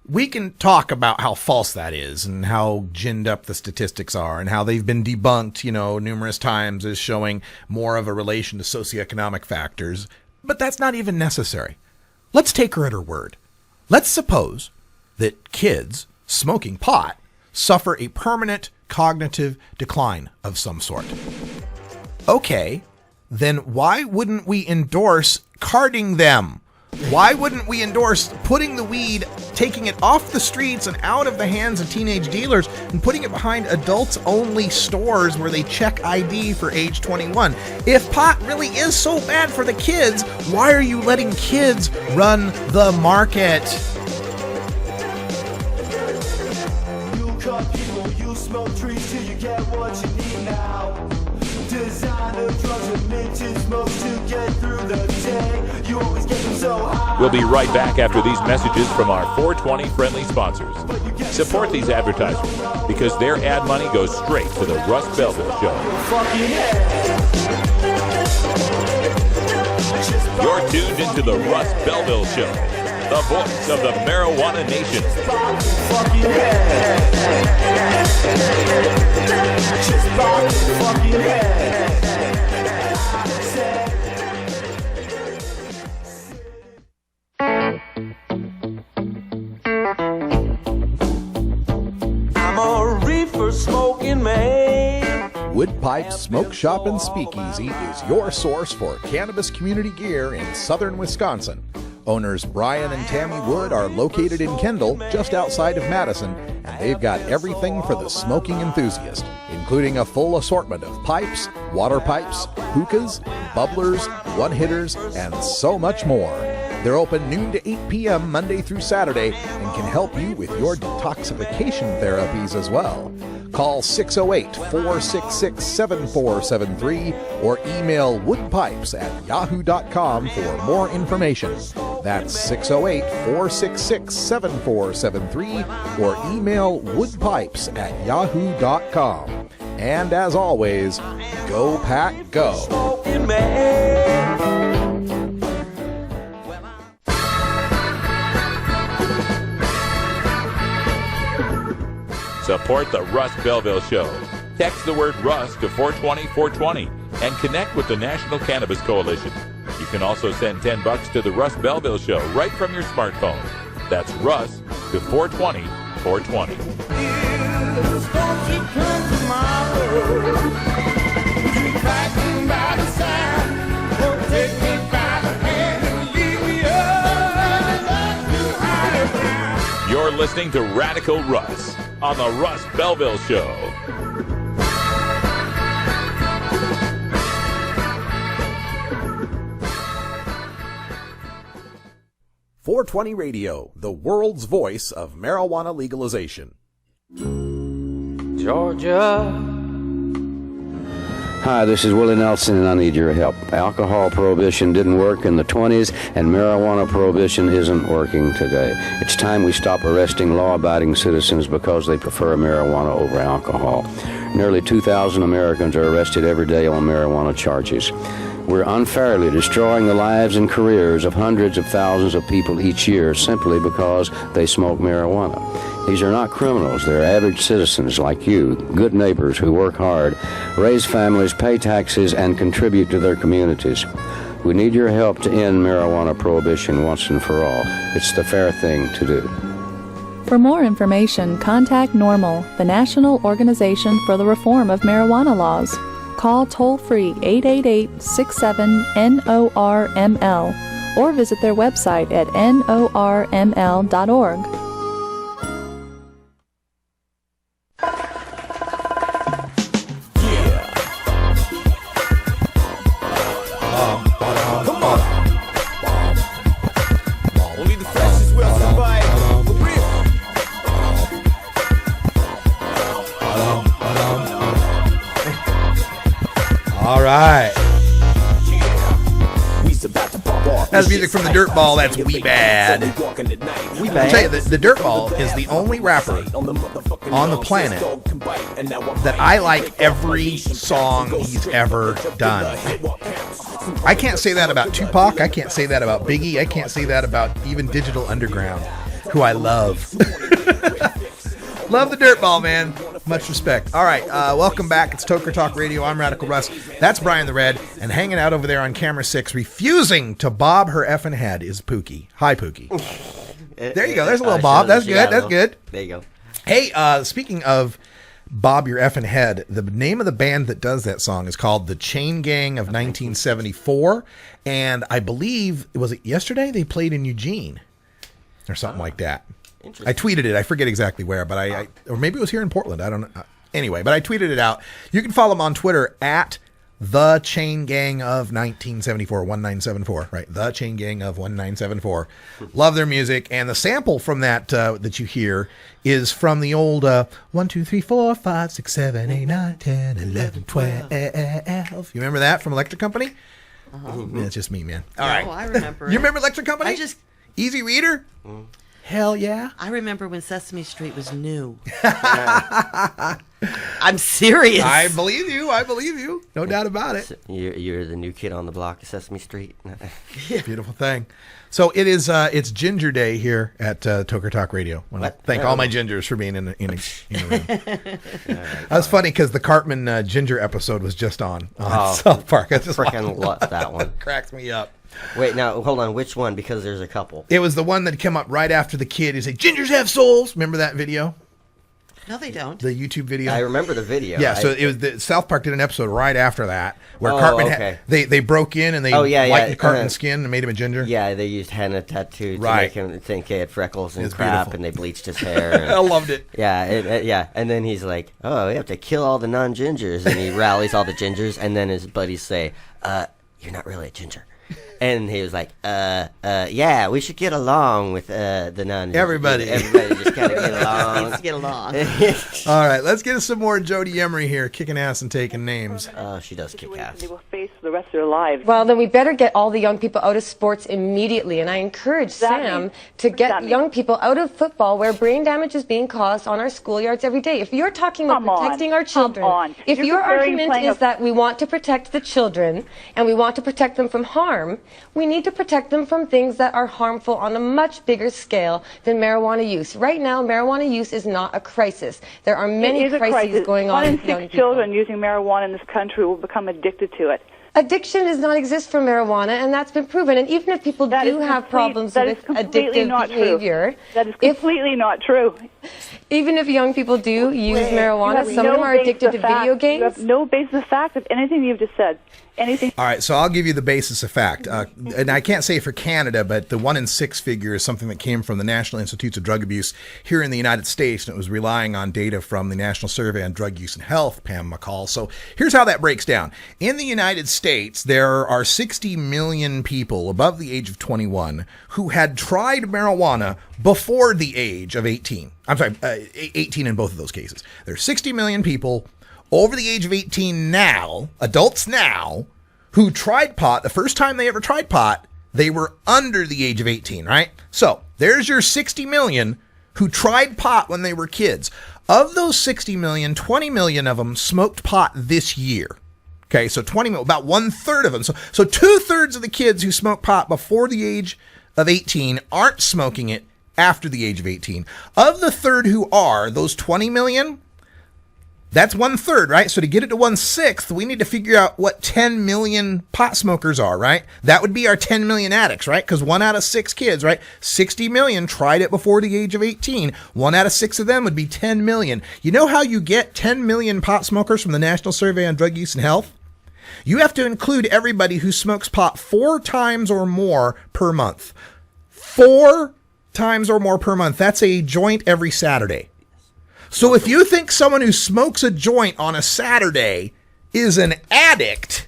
We can talk about how false that is and how ginned up the statistics are and how they've been debunked, numerous times as showing more of a relation to socioeconomic factors, but that's not even necessary. Let's take her at her word. Let's suppose that kids smoking pot suffer a permanent cognitive decline of some sort. Okay, then why wouldn't we endorse carding them? Why wouldn't we endorse putting the weed, taking it off the streets and out of the hands of teenage dealers and putting it behind adults-only stores where they check ID for age 21? If pot really is so bad for the kids, why are you letting kids run the market? You smoke trees till you get what you need now. Designer drugs and minted smokes to get through the day. You always get them so high. We'll be right back after these messages from our 420 friendly sponsors. Support these advertisers because their ad money goes straight to the Russ Belville Show. You're tuned into the Russ Belville Show, the voice of the marijuana nation. I'm a reefer smoking man. Wood Pipes Smoke Shop and Speakeasy is your source for cannabis community gear in southern Wisconsin. Owners Brian and Tammy Wood are located in Kendall, just outside of Madison, and they've got everything for the smoking enthusiast, including a full assortment of pipes, water pipes, hookahs, bubblers, one-hitters, and so much more. They're open noon to 8 p.m. Monday through Saturday and can help you with your detoxification therapies as well. Call 608-466-7473 or email woodpipes@yahoo.com for more information. That's 608-466-7473 or email woodpipes@yahoo.com. And as always, go pack go. Support the Russ Belville Show. Text the word Russ to 420-420 and connect with the National Cannabis Coalition. You can also send $10 to the Russ Belville Show right from your smartphone. That's Russ to 420-420. You're listening to Radical Russ on the Russ Belville Show. .420 Radio, the world's voice of marijuana legalization. Georgia. Hi, this is Willie Nelson, and I need your help. Alcohol prohibition didn't work in the 20s, and marijuana prohibition isn't working today. It's time we stop arresting law-abiding citizens because they prefer marijuana over alcohol. Nearly 2,000 Americans are arrested every day on marijuana charges. We're unfairly destroying the lives and careers of hundreds of thousands of people each year simply because they smoke marijuana. These are not criminals. They're average citizens like you, good neighbors who work hard, raise families, pay taxes, and contribute to their communities. We need your help to end marijuana prohibition once and for all. It's the fair thing to do. For more information, contact NORML, the National Organization for the Reform of Marijuana Laws. Call toll-free 888-67-NORML or visit their website at norml.org. All right. That's music from the Dirtball. That's We Bad. We I'll Bad. tell you, the Dirtball is the only rapper on the planet that I like every song he's ever done. I can't say that about Tupac. I can't say that about Biggie. I can't say that about even Digital Underground, who I love. Love the Dirtball, man. Much respect. All right, welcome back. It's Toker Talk Radio. I'm Radical Russ. That's Brian the Red. And hanging out over there on camera 6, refusing to bob her effing head, is Pookie. Hi, Pookie. There you go. There's a little bob. That's good. That's good. There you go. Hey, speaking of bob your effing head, the name of the band that does that song is called The Chain Gang of 1974. And I believe, was it yesterday? They played in Eugene or something like that. I tweeted it. I forget exactly where, but I or maybe it was here in Portland. I don't know. Anyway, but I tweeted it out. You can follow them on Twitter at The Chain Gang of 1974, 1974, right? The Chain Gang of 1974. Love their music. And the sample from that that you hear is from the old 1, 2, 3, 4, 5, 6, 7, 8, 9, 10, 11, 12. You remember that from Electric Company? Yeah, it's just me, man. All right. I remember. You remember Electric Company? I just Easy Reader? Hell yeah. I remember when Sesame Street was new. I'm serious. I believe you. I believe you. No doubt about it. You're the new kid on the block of Sesame Street. Beautiful thing. So it is. It's Ginger Day here at Toker Talk Radio. I want to thank all my gingers for being in a room. That was funny because the Cartman Ginger episode was just on South Park. I just freaking love that one. Cracks me up. Wait, now hold on. Which one? Because there's a couple. It was the one that came up right after the kid. He said, "Gingers have souls." Remember that video? No, they don't. The YouTube video. I remember the video. Yeah, so it was South Park did an episode right after that where Cartman they broke in and they lightened Cartman's skin and made him a ginger. Yeah, they used henna tattoo to make him think he had freckles and crap, beautiful. and they bleached his hair. And, I loved it. Yeah, yeah, and then he's like, "Oh, we have to kill all the non-gingers," and he rallies all the gingers, and then his buddies say, "You're not really a ginger." And he was like, yeah, we should get along with the nuns. Everybody just kind of get along. Let's get along. All right, let's get some more Jodie Emery here, kicking ass and taking names. Oh, she does kick ass. They will face for the rest of their lives. Well, then we better get all the young people out of sports immediately. And I encourage Sam to get young people out of football where brain damage is being caused on our schoolyards every day. If you're talking about protecting our children, if your argument is that we want to protect the children and we want to protect them from harm, we need to protect them from things that are harmful on a much bigger scale than marijuana use. Right now, marijuana use is not a crisis. There are many crises going on. 1 in 6 children using marijuana in this country will become addicted to it. Addiction does not exist for marijuana, and that's been proven. And even if people do have problems with addictive behavior, that is completely not true. Even if young people do use marijuana, some of them are addicted to video games. You have no basis of fact of anything you've just said. Anything. All right, so I'll give you the basis of fact. And I can't say for Canada, but the 1 in 6 figure is something that came from the National Institutes of Drug Abuse here in the United States, and it was relying on data from the National Survey on Drug Use and Health, Pam McCall. So here's how that breaks down. In the United States, there are 60 million people above the age of 21 who had tried marijuana before the age of 18. I'm sorry, 18 in both of those cases. There's 60 million people over the age of 18 now, adults now, who tried pot. The first time they ever tried pot, they were under the age of 18, right? So there's your 60 million who tried pot when they were kids. Of those 60 million, 20 million of them smoked pot this year. Okay, so 20 million, about 1/3 of them. So 2/3 of the kids who smoke pot before the age of 18 aren't smoking it after the age of 18. Of the third who are, those 20 million, That's 1/3, right? So to get it to 1/6, we need to figure out what 10 million pot smokers are, right? That would be our 10 million addicts, right? Because 1 out of 6 kids, right? 60 million tried it before the age of 18. 1 out of 6 of them would be 10 million. You know how you get 10 million pot smokers from the National Survey on Drug Use and Health? You have to include everybody who smokes pot 4 times or more per month. 4 times or more per month. That's a joint every Saturday. So if you think someone who smokes a joint on a Saturday is an addict,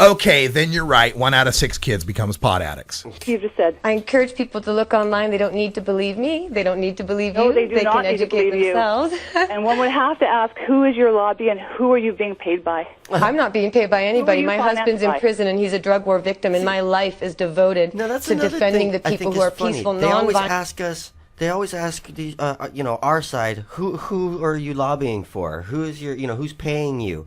okay, then you're right. 1 out of 6 kids becomes pot addicts. You just said. I encourage people to look online. They don't need to believe me. They don't need to believe you. They do not can need to educate believe themselves. You. And one would have to ask, who is your lobby and who are you being paid by? I'm not being paid by anybody. My husband's in by? prison and he's a drug war victim, and my life is devoted to defending the people who are peaceful, non-violent. They always ask the, our side, who are you lobbying for? Who's who's paying you?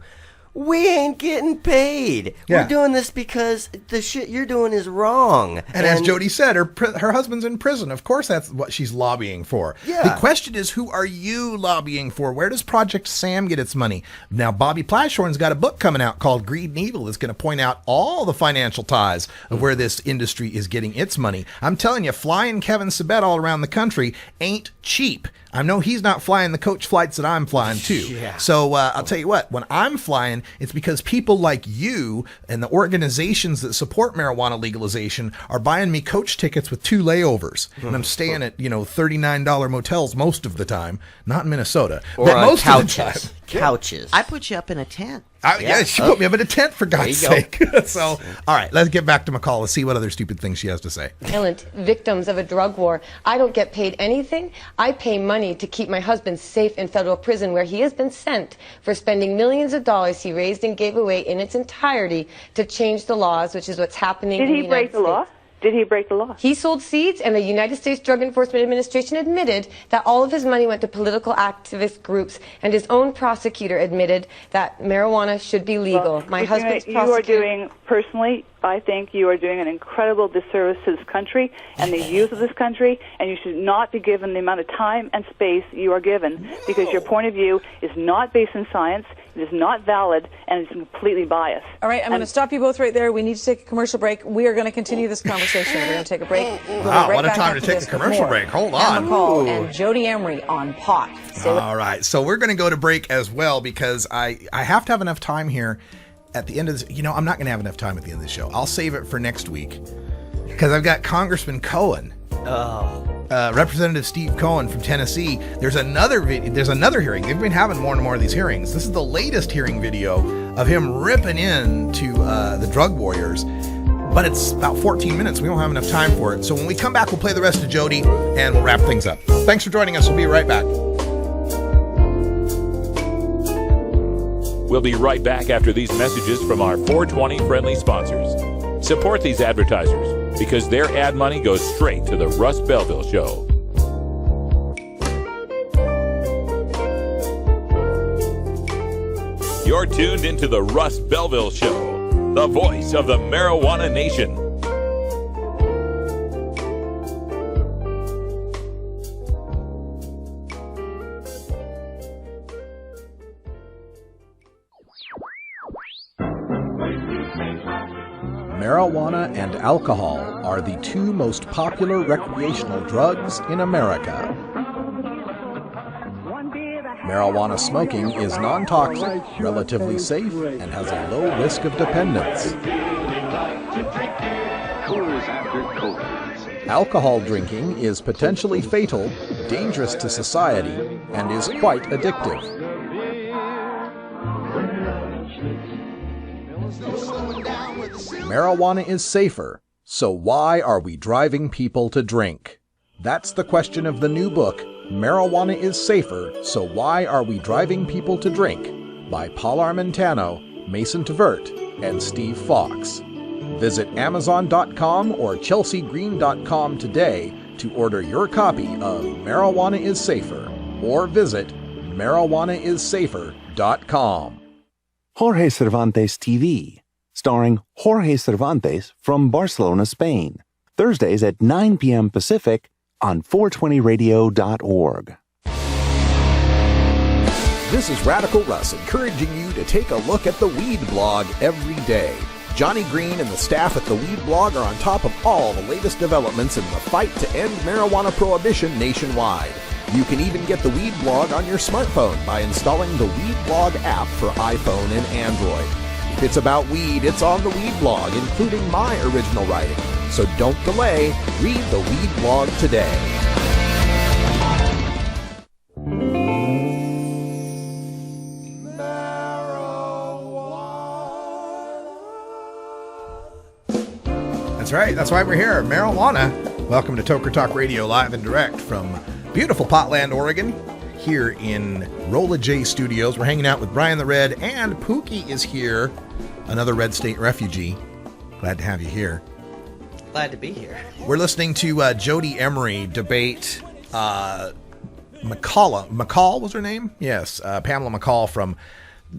We ain't getting paid. Yeah. We're doing this because the shit you're doing is wrong. And as Jodie said, her husband's in prison. Of course, that's what she's lobbying for. Yeah. The question is, who are you lobbying for? Where does Project SAM get its money? Now, Bobby Plashorn's got a book coming out called Greed and Evil. That's going to point out all the financial ties of where this industry is getting its money. I'm telling you, flying Kevin Sabet all around the country ain't cheap. I know he's not flying the coach flights that I'm flying too. Yeah. So I'll tell you what, when I'm flying, it's because people like you and the organizations that support marijuana legalization are buying me coach tickets with 2 layovers. And I'm staying at, $39 motels most of the time, not in Minnesota. Or but on most couches. Of the time. Couches. I put you up in a tent. Yeah, she put me up in a tent, for God's There you sake. So, all right, let's get back to McCall. Let's see what other stupid things she has to say. Violent victims of a drug war. I don't get paid anything. I pay money to keep my husband safe in federal prison, where he has been sent for spending millions of dollars he raised and gave away in its entirety to change the laws, which is what's happening in the United States. Did he break the law? Did he break the law? He sold seeds, and the United States Drug Enforcement Administration admitted that all of his money went to political activist groups, and his own prosecutor admitted that marijuana should be legal. Well, My husband's you are doing, personally, I think you are doing an incredible disservice to this country and the youth of this country, and you should not be given the amount of time and space you are given, because your point of view is not based in science, it is not valid, and it's completely biased. All right, I'm going to stop you both right there. We need to take a commercial break. We are going to continue this conversation. We're going to take a break. We'll Wow, right what a back time to after take this a commercial with more break. Hold Ann on. McCall and Jodie Emery on pot. All right, so we're going to go to break as well, because I have to have enough time here at the end of this. I'm not going to have enough time at the end of the show. I'll save it for next week, because I've got Congressman Cohen. Representative Steve Cohen from Tennessee. There's another hearing. They've been having more and more of these hearings. This is the latest hearing video of him ripping into the drug warriors. But it's about 14 minutes. We don't have enough time for it. So when we come back, we'll play the rest of Jodie and we'll wrap things up. Thanks for joining us. We'll be right back. We'll be right back after these messages from our 420 friendly sponsors. Support these advertisers, because their ad money goes straight to the Russ Belville Show. You're tuned into the Russ Belville Show, the voice of the marijuana nation. Marijuana and alcohol are the 2 most popular recreational drugs in America. Marijuana smoking is non-toxic, relatively safe, and has a low risk of dependence. Alcohol drinking is potentially fatal, dangerous to society, and is quite addictive. Marijuana is safer, so why are we driving people to drink? That's the question of the new book, Marijuana is Safer, So Why Are We Driving People to Drink? By Paul Armentano, Mason Tvert, and Steve Fox. Visit Amazon.com or ChelseaGreen.com today to order your copy of Marijuana is Safer, or visit MarijuanaIsSafer.com. Jorge Cervantes TV, starring Jorge Cervantes from Barcelona, Spain. Thursdays at 9 p.m. Pacific on 420radio.org. This is Radical Russ encouraging you to take a look at the Weed Blog every day. Johnny Green and the staff at the Weed Blog are on top of all the latest developments in the fight to end marijuana prohibition nationwide. You can even get the Weed Blog on your smartphone by installing the Weed Blog app for iPhone and Android. If it's about weed, it's on the Weed Blog, including my original writing. So don't delay. Read the Weed Blog today. That's right. That's why we're here. Marijuana. Welcome to Toker Talk Radio, live and direct from beautiful Potland, Oregon, here in Rolla J Studios. We're hanging out with Brian the Red, and Pookie is here, another Red State refugee. Glad to have you here. Glad to be here. We're listening to Jodie Emery debate McCall was her name? Yes, Pamela McCall from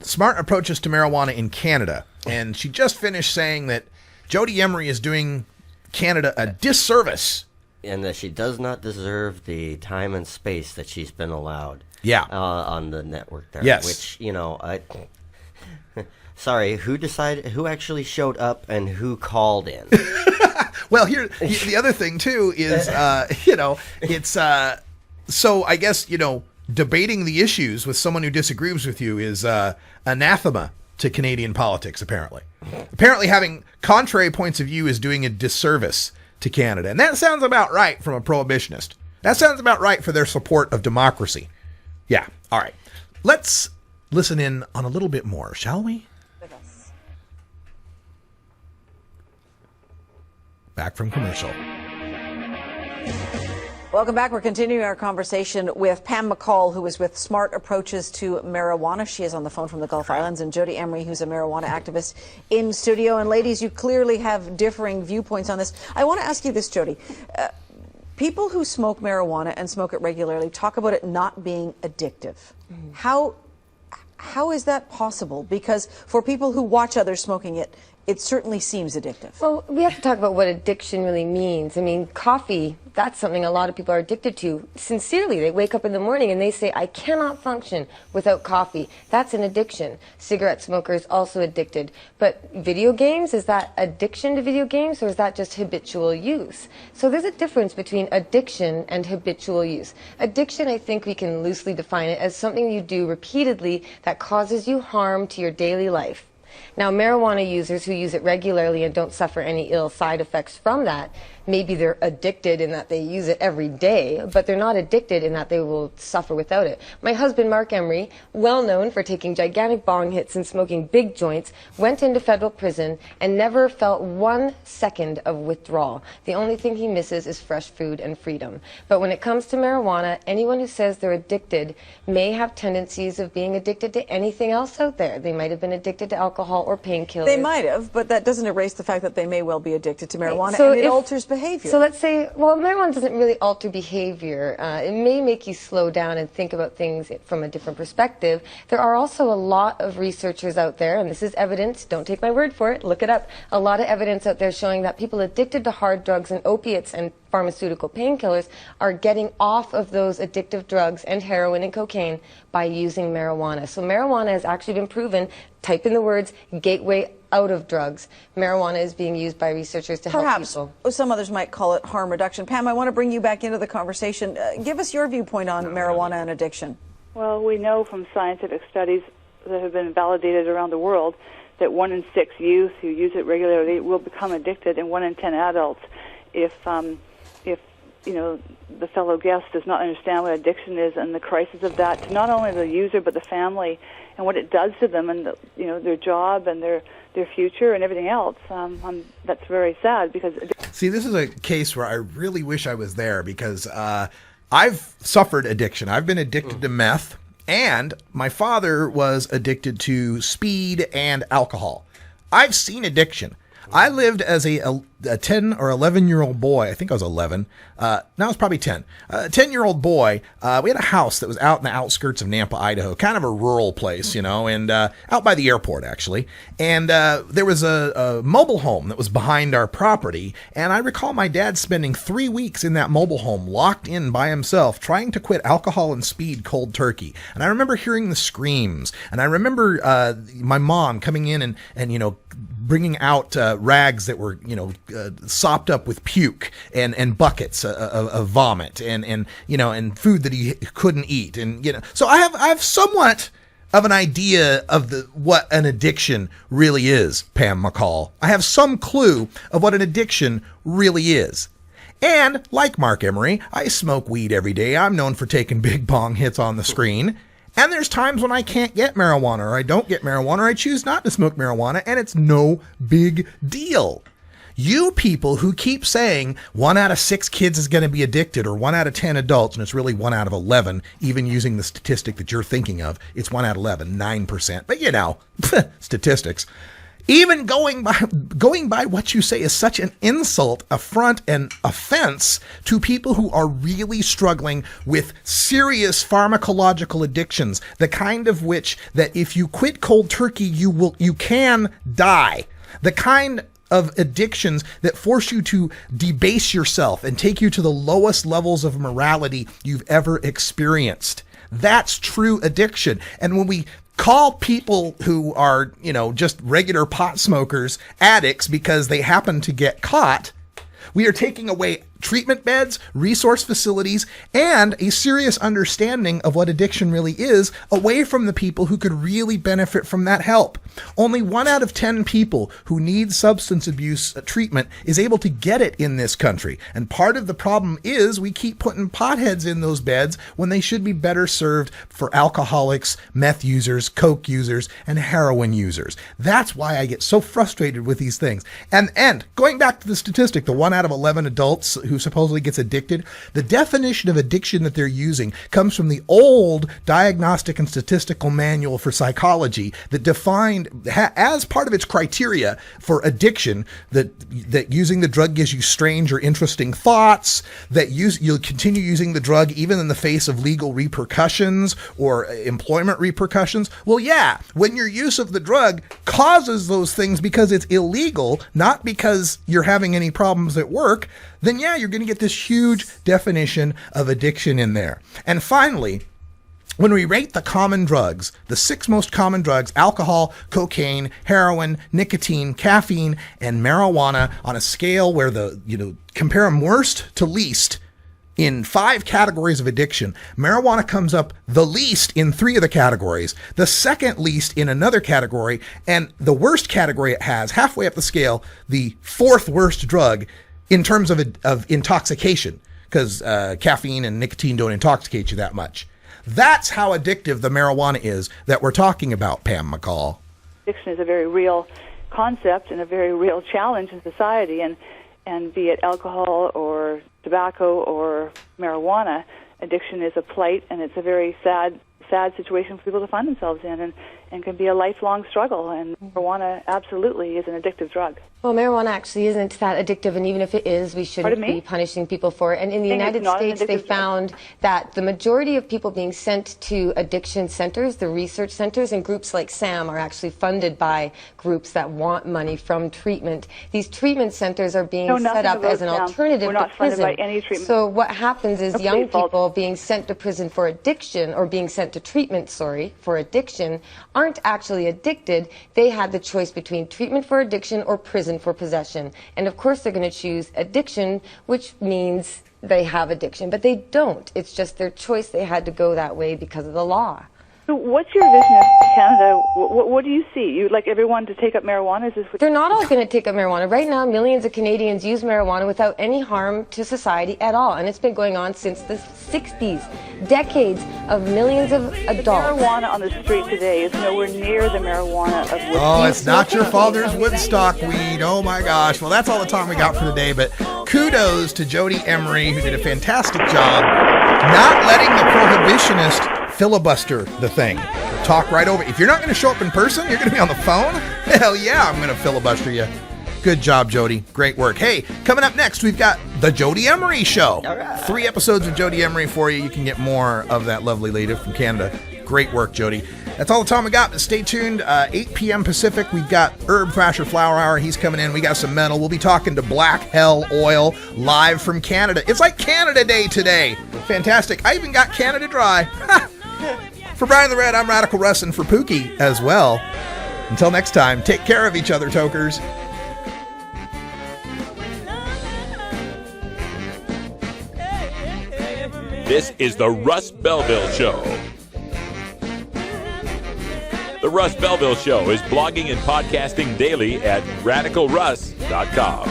Smart Approaches to Marijuana in Canada. And she just finished saying that Jodie Emery is doing Canada a disservice. And that she does not deserve the time and space that she's been allowed. Yeah. On the network there. Yes. Which, sorry, who actually showed up and who called in? Well, here the other thing too is, it's so I guess, debating the issues with someone who disagrees with you is anathema to Canadian politics, apparently. Apparently having contrary points of view is doing a disservice to Canada. And that sounds about right from a prohibitionist. That sounds about right for their support of democracy. Yeah. All right. Let's listen in on a little bit more, shall we? Back from commercial. Welcome back. We're continuing our conversation with Pam McCall, who is with Smart Approaches to Marijuana. She is on the phone from the Gulf Islands, and Jodie Emery, who's a marijuana activist, in studio. And ladies, you clearly have differing viewpoints on this. I want to ask you this, Jodie. People who smoke marijuana and smoke it regularly talk about it not being addictive. How is that possible? Because for people who watch others smoking it, it certainly seems addictive. Well, we have to talk about what addiction really means. I mean, coffee, that's something a lot of people are addicted to. Sincerely, they wake up in the morning and they say, I cannot function without coffee. That's an addiction. Cigarette smokers also addicted. But video games, is that addiction to video games, or is that just habitual use? So there's a difference between addiction and habitual use. Addiction, I think we can loosely define it as something you do repeatedly that causes you harm to your daily life. Now, marijuana users who use it regularly and don't suffer any ill side effects from that, maybe they're addicted in that they use it every day, but they're not addicted in that they will suffer without it. My husband, Mark Emery, well known for taking gigantic bong hits and smoking big joints, went into federal prison and never felt 1 second of withdrawal. The only thing he misses is fresh food and freedom. But when it comes to marijuana, anyone who says they're addicted may have tendencies of being addicted to anything else out there. They might have been addicted to alcohol or painkillers. They might have, but that doesn't erase the fact that they may well be addicted to marijuana, and it alters behavior. So let's say, well, marijuana doesn't really alter behavior. It may make you slow down and think about things from a different perspective. There are also a lot of researchers out there, and this is evidence, don't take my word for it, look it up, a lot of evidence out there showing that people addicted to hard drugs and opiates and pharmaceutical painkillers are getting off of those addictive drugs and heroin and cocaine by using marijuana. So marijuana has actually been proven, type in the words, gateway out of drugs. Marijuana is being used by researchers to help people. Perhaps some others might call it harm reduction. Pam, I want to bring you back into the conversation. Give us your viewpoint on marijuana and addiction. Well, we know from scientific studies that have been validated around the world that 1 in 6 youth who use it regularly will become addicted, and 1 in 10 adults if the fellow guest does not understand what addiction is and the crisis of that to not only the user but the family and what it does to them and their job and their future and everything else. That's very sad because. See, this is a case where I really wish I was there because I've suffered addiction. I've been addicted to meth, and my father was addicted to speed and alcohol. I've seen addiction. I lived as a a 10 or 11-year-old boy. I think I was 11. Now it's probably 10. A 10-year-old boy. We had a house that was out in the outskirts of Nampa, Idaho, kind of a rural place, and out by the airport, actually. And there was a mobile home that was behind our property. And I recall my dad spending 3 weeks in that mobile home, locked in by himself, trying to quit alcohol and speed cold turkey. And I remember hearing the screams. And I remember my mom coming in and bringing out rags that were, sopped up with puke and buckets of vomit and food that he couldn't eat. And, so I have somewhat of an idea of what an addiction really is, Pam McCall. I have some clue of what an addiction really is. And like Mark Emery, I smoke weed every day. I'm known for taking big bong hits on the screen. And there's times when I can't get marijuana, or I don't get marijuana, or I choose not to smoke marijuana, and it's no big deal. You people who keep saying 1 out of 6 kids is going to be addicted, or 1 out of 10 adults, and it's really 1 out of 11, even using the statistic that you're thinking of, it's 1 out of 11, 9%. But statistics. Even going by what you say is such an insult, affront, and offense to people who are really struggling with serious pharmacological addictions, the kind of which that if you quit cold turkey, you can die. The kind of addictions that force you to debase yourself and take you to the lowest levels of morality you've ever experienced. That's true addiction. And when we call people who are, just regular pot smokers addicts because they happen to get caught, we are taking away treatment beds, resource facilities, and a serious understanding of what addiction really is away from the people who could really benefit from that help. Only 1 out of 10 people who need substance abuse treatment is able to get it in this country. And part of the problem is we keep putting potheads in those beds when they should be better served for alcoholics, meth users, coke users, and heroin users. That's why I get so frustrated with these things. And going back to the statistic, the 1 out of 11 adults who supposedly gets addicted, the definition of addiction that they're using comes from the old Diagnostic and Statistical Manual for Psychology that defined as part of its criteria for addiction that using the drug gives you strange or interesting thoughts, that you'll continue using the drug even in the face of legal repercussions or employment repercussions. Well, yeah, when your use of the drug causes those things because it's illegal, not because you're having any problems at work, then yeah, you're going to get this huge definition of addiction in there. And finally, when we rate the common drugs, the 6 most common drugs, alcohol, cocaine, heroin, nicotine, caffeine, and marijuana, on a scale where compare them worst to least in 5 categories of addiction, marijuana comes up the least in 3 of the categories, the second least in another category, and the worst category it has, halfway up the scale, the 4th worst drug in terms of intoxication, because caffeine and nicotine don't intoxicate you that much. That's how addictive the marijuana is that we're talking about, Pam McCall. Addiction is a very real concept and a very real challenge in society, and be it alcohol or tobacco or marijuana, addiction is a plight, and it's a very sad situation for people to find themselves in, and can be a lifelong struggle. And marijuana absolutely is an addictive drug. Well, marijuana actually isn't that addictive, and even if it is, we shouldn't be punishing people for it. And in the United States, they found that the majority of people being sent to addiction centers, the research centers, and groups like SAM are actually funded by groups that want money from treatment. These treatment centers are being set up as an alternative to prison. By any treatment. So what happens is young people being sent to prison for addiction, or being sent to treatment, for addiction, aren't actually addicted. They had the choice between treatment for addiction or prison for possession. And of course they're going to choose addiction, which means they have addiction, but they don't. It's just their choice. They had to go that way because of the law. So what's your vision of Canada? What do you see? You like everyone to take up marijuana? Is this what They're not all going to take up marijuana. Right now, millions of Canadians use marijuana without any harm to society at all. And it's been going on since the 60s. Decades of millions of adults. The marijuana on the street today is nowhere near the marijuana of Woodstock. Oh, it's not your father's Woodstock weed. Oh, my gosh. Well, that's all the time we got for today. But kudos to Jodie Emery, who did a fantastic job not letting the prohibitionist filibuster the thing. Talk right over. If you're not going to show up in person, you're going to be on the phone? Hell yeah, I'm going to filibuster you. Good job, Jodie. Great work. Hey, coming up next, we've got the Jodie Emery Show. All right. 3 episodes of Jodie Emery for you. You can get more of that lovely lady from Canada. Great work, Jodie. That's all the time we got, but stay tuned. 8 p.m. Pacific, we've got Herb Thrasher Flower Hour. He's coming in. We got some metal. We'll be talking to Black Hell Oil live from Canada. It's like Canada Day today. Fantastic. I even got Canada Dry. For Brian the Red, I'm Radical Russ, and for Pookie as well. Until next time, take care of each other, Tokers. This is the Russ Belville Show. The Russ Belville Show is blogging and podcasting daily at radicalruss.com.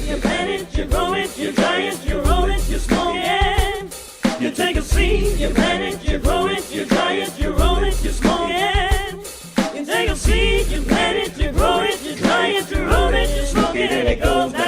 You plant it, you grow it, you dry it, you roll it, you smoke it. You take a seed, you